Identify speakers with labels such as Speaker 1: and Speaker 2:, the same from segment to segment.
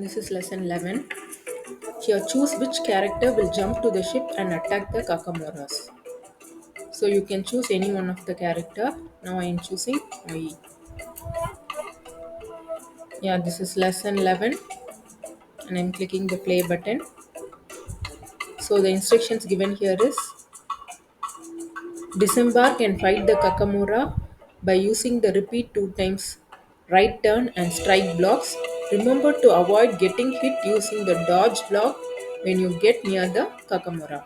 Speaker 1: This is lesson 11. Here, choose which character will jump to the ship and attack the Kakamuras. So you can choose any one of the character. Now I am choosing Moi. Yeah, this is lesson 11 and I'm clicking the play button. So the instructions given here is disembark and fight the Kakamura by using the repeat 2 times right turn and strike blocks. Remember to avoid getting hit using the dodge block when you get near the Kakamura.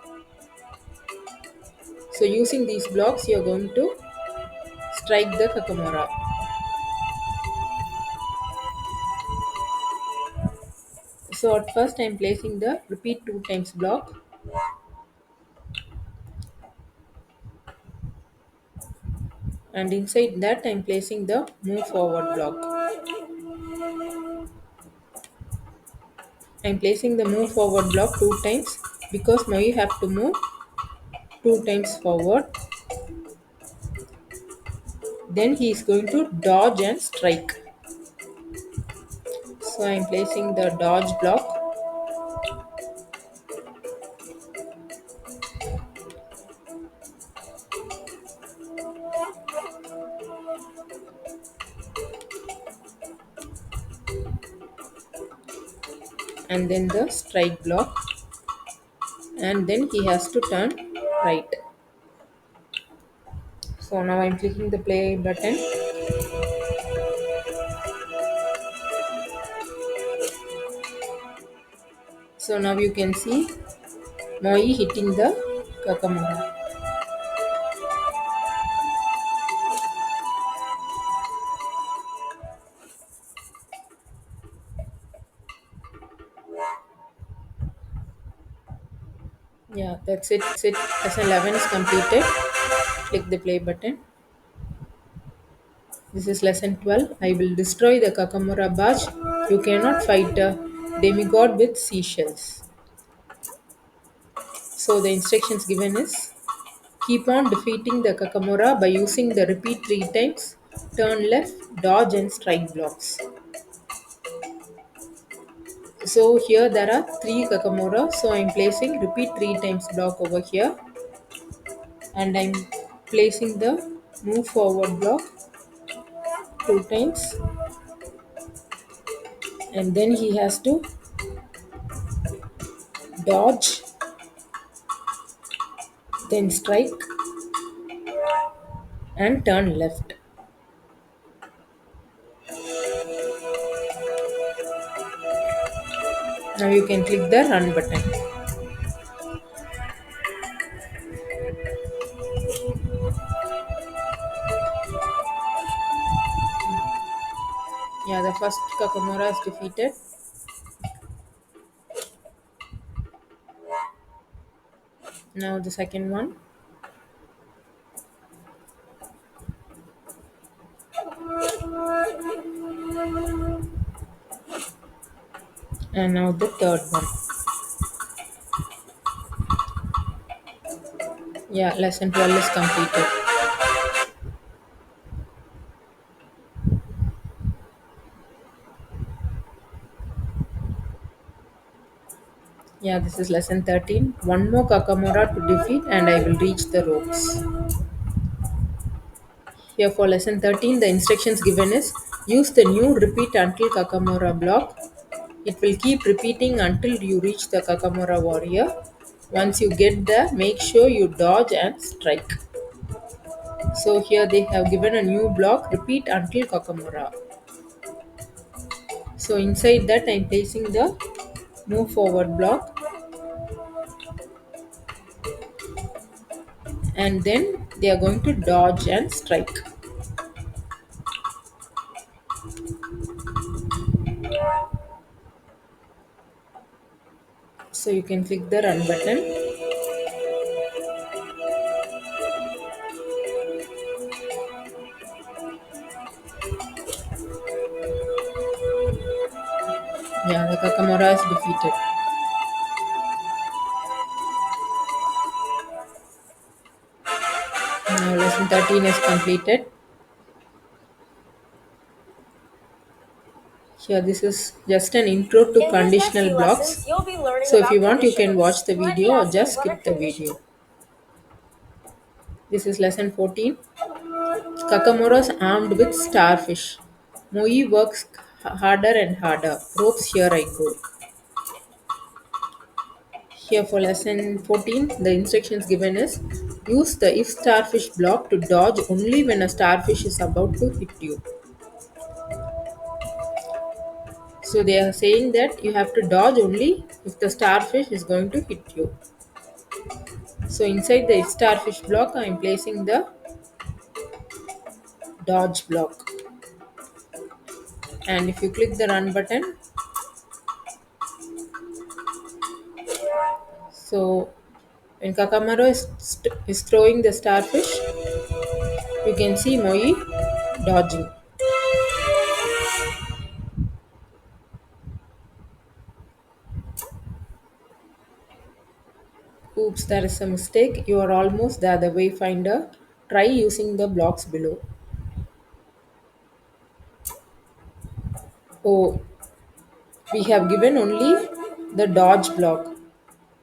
Speaker 1: So using these blocks you are going to strike the Kakamura. So at first I am placing the repeat 2 times block and inside that I am placing the move forward block. I am placing the move forward block 2 times because now you have to move 2 times forward. Then he is going to dodge and strike. So I am placing the dodge block and then the strike block and then he has to turn right. So now I am clicking the play button. So now you can see Moi hitting the Kakamura. Yeah, that's it. Lesson 11 is completed. Click the play button. This is lesson 12. I will destroy the Kakamura barge. You cannot fight a demigod with seashells. So the instructions given is keep on defeating the Kakamura by using the repeat 3 times, turn left, dodge and strike blocks. So here there are 3 Kakamura. So I am placing repeat 3 times block over here and I am placing the move forward block 2 times and then he has to dodge, then strike and turn left. Now you can click the run button. Yeah, the first Kakamura is defeated. Now the second one. And now the third one. Yeah, lesson 12 is completed. Yeah, this is lesson 13. One more Kakamura to defeat and I will reach the ropes. Here for lesson 13, the instructions given is use the new repeat until Kakamura block. It will keep repeating until you reach the Kakamura warrior. Once you get there, make sure you dodge and strike. So here they have given a new block, repeat until Kakamura. So inside that I am placing the move forward block and then they are going to dodge and strike. So you can click the run button. Yeah, the Kakamura is defeated. Now lesson 13 is completed. Here, this is just an intro to
Speaker 2: In these next
Speaker 1: conditional
Speaker 2: few
Speaker 1: blocks.
Speaker 2: lessons, you'll be learning
Speaker 1: So if
Speaker 2: about
Speaker 1: you want, you can
Speaker 2: conditionals.
Speaker 1: watch the
Speaker 2: Let me
Speaker 1: video or
Speaker 2: ask you,
Speaker 1: just
Speaker 2: what are
Speaker 1: skip the
Speaker 2: conditionals?
Speaker 1: video. This is lesson 14. Kakamoras armed with starfish. Moi works harder and harder. Ropes, here I go. Here for lesson 14, the instructions given is use the if starfish block to dodge only when a starfish is about to hit you. So they are saying that you have to dodge only if the starfish is going to hit you. So inside the if starfish block, I am placing the dodge block. And if you click the run button, so when Kakamaro is throwing the starfish, you can see Moi dodging. Oops, there is a mistake. You are almost there, the wayfinder. Try using the blocks below. Oh, we have given only the dodge block,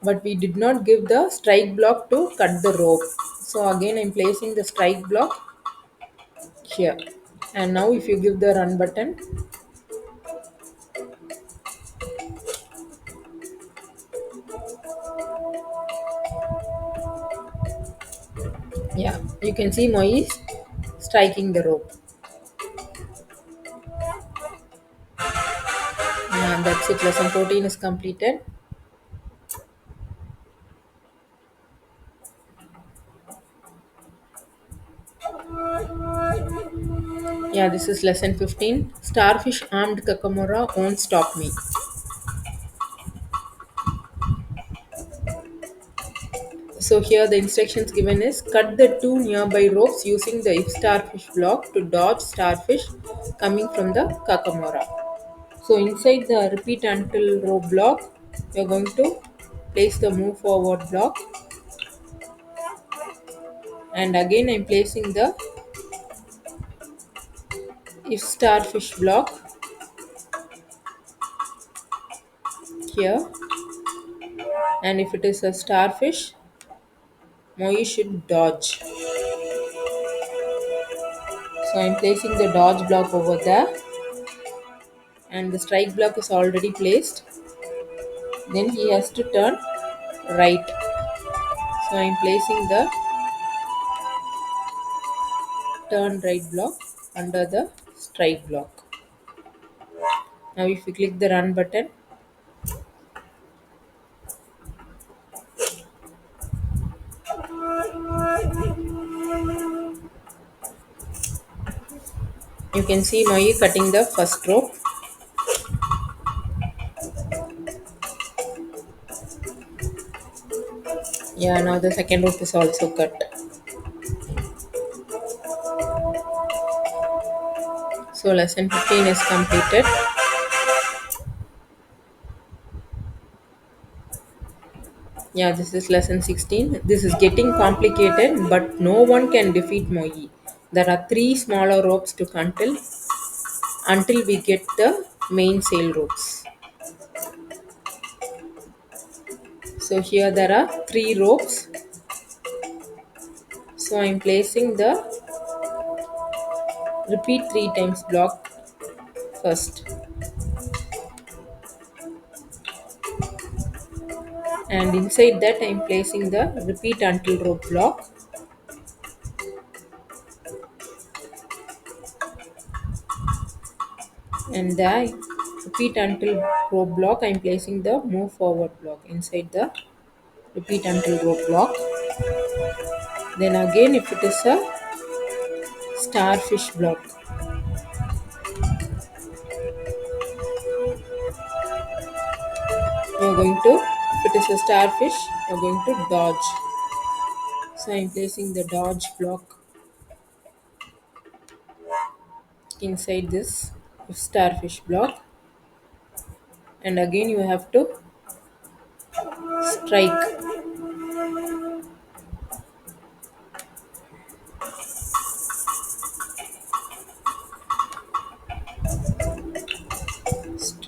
Speaker 1: but we did not give the strike block to cut the rope. So again, I'm placing the strike block here. And now if you give the run button, yeah, you can see Moi is striking the rope. And that's it. Lesson 14 is completed. Yeah, this is lesson 15. Starfish armed Kakamora won't stop me. So here the instructions given is cut the two nearby ropes using the if starfish block to dodge starfish coming from the Kakamora. So inside the repeat until rope block, we are going to place the move forward block, and again I'm placing the if starfish block here, and if it is a starfish, Moi should dodge. So I'm placing the dodge block over there, and the strike block is already placed. Then he has to turn right. So I'm placing the turn right block under the strike block. Now if you click the run button, you can see Moi cutting the first rope. Yeah, now the second rope is also cut. So lesson 15 is completed. Yeah, this is lesson 16. This is getting complicated, but no one can defeat Moi. There are three smaller ropes to until we get the main sail ropes. So here there are three ropes. So I'm placing the repeat three times block first, and inside that I'm placing the repeat until rope block, and the repeat until rope block I'm placing the move forward block inside the repeat until rope block. Then again if it is a starfish block, you're going to, if it is a starfish, you're going to dodge. So I'm placing the dodge block inside this starfish block, and again you have to strike.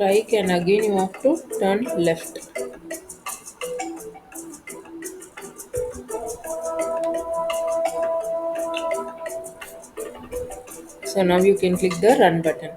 Speaker 1: strike, and again you have to turn left. So now you can click the run button.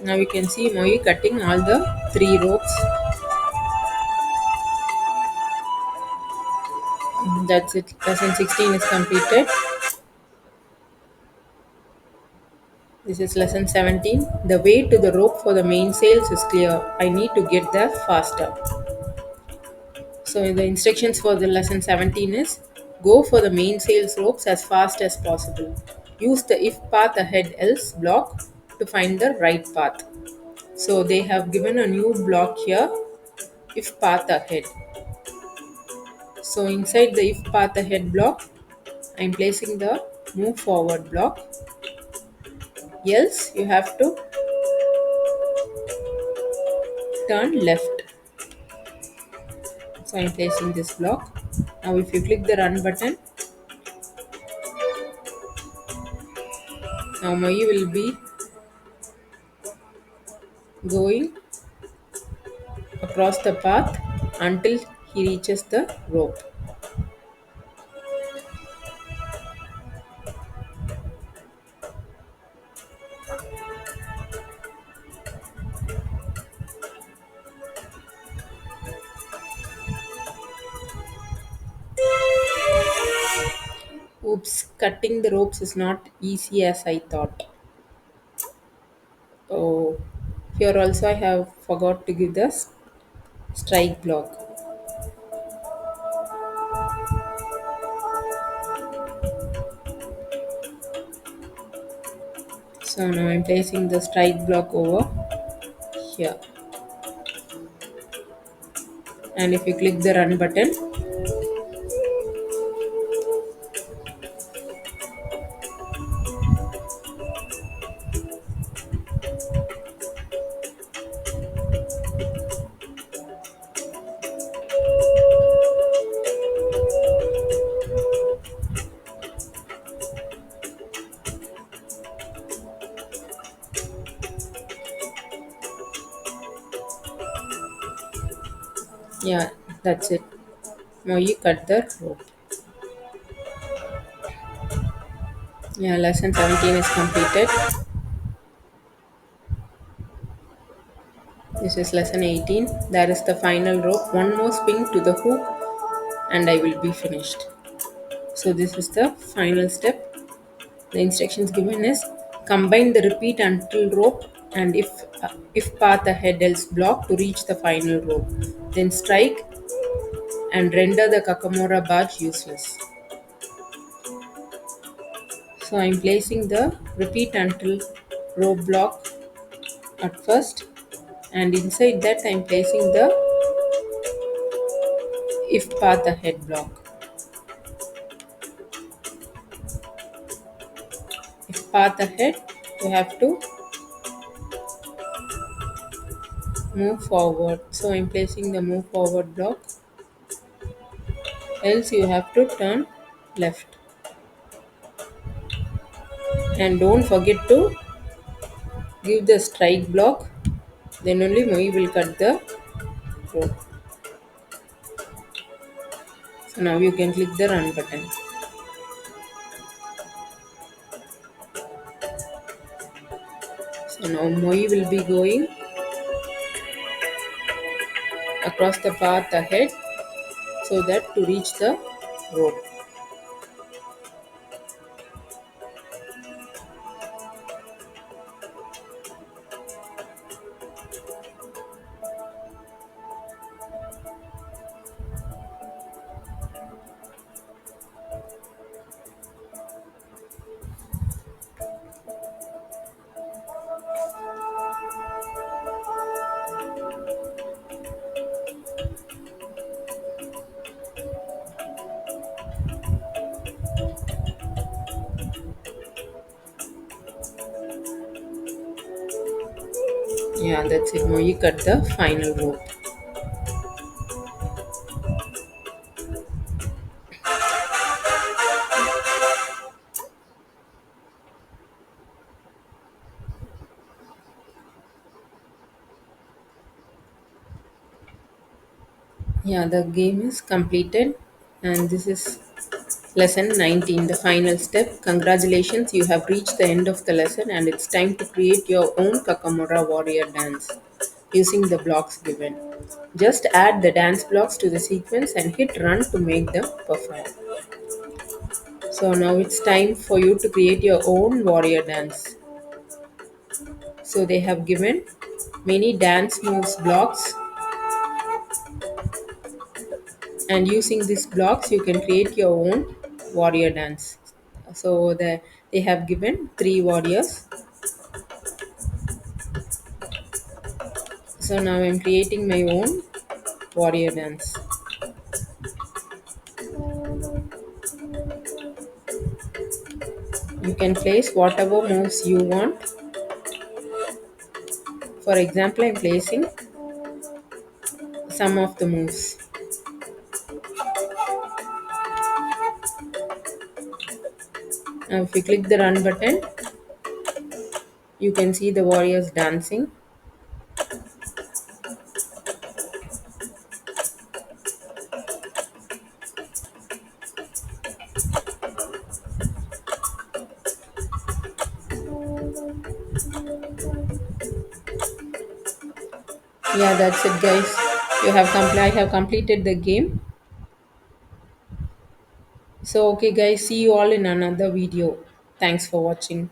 Speaker 1: Now you can see Moi cutting all the three ropes. That's it. Lesson 16 is completed. This is lesson 17. The way to the rope for the mainsails is clear. I need to get there faster. So the instructions for the lesson 17 is go for the mainsails ropes as fast as possible. Use the if path ahead else block to find the right path. So they have given a new block here, if path ahead. So inside the if path ahead block, I am placing the move forward block. Else you have to turn left. So I am placing this block. Now if you click the run button, now Moi will be going across the path until he reaches the rope. Oops, cutting the ropes is not easy as I thought. Oh, here also I have forgot to give the strike block. So now I'm placing the strike block over here. And if you click the run button, yeah, that's it. Now you cut the rope. Yeah, lesson 17 is completed. This is lesson 18. That is the final rope. One more spin to the hook and I will be finished. So this is the final step. The instructions given is combine the repeat until rope and if path ahead else block to reach the final rope. Then strike and render the Kakamora barge useless. So I am placing the repeat until rope block at first, and inside that I am placing the if path ahead block. If path ahead, you have to move forward. So I am placing the move forward block, else you have to turn left. And don't forget to give the strike block, then only Moi will cut the rope. So now you can click the run button. So now Moi will be going across the path ahead so that to reach the rope. Yeah, that's it. Now you cut the final rope. Yeah, the game is completed, and this is lesson 19, the final step. Congratulations, you have reached the end of the lesson, and it's time to create your own Kakamura warrior dance using the blocks given. Just add the dance blocks to the sequence and hit run to make them perform. So now it's time for you to create your own warrior dance. So they have given many dance moves blocks, and using these blocks you can create your own warrior dance. So they have given three warriors. So now I'm creating my own warrior dance. You can place whatever moves you want. For example, I'm placing some of the moves. Now if you click the run button, you can see the warriors dancing. Yeah, that's it guys. I have completed the game. So okay guys, see you all in another video. Thanks for watching.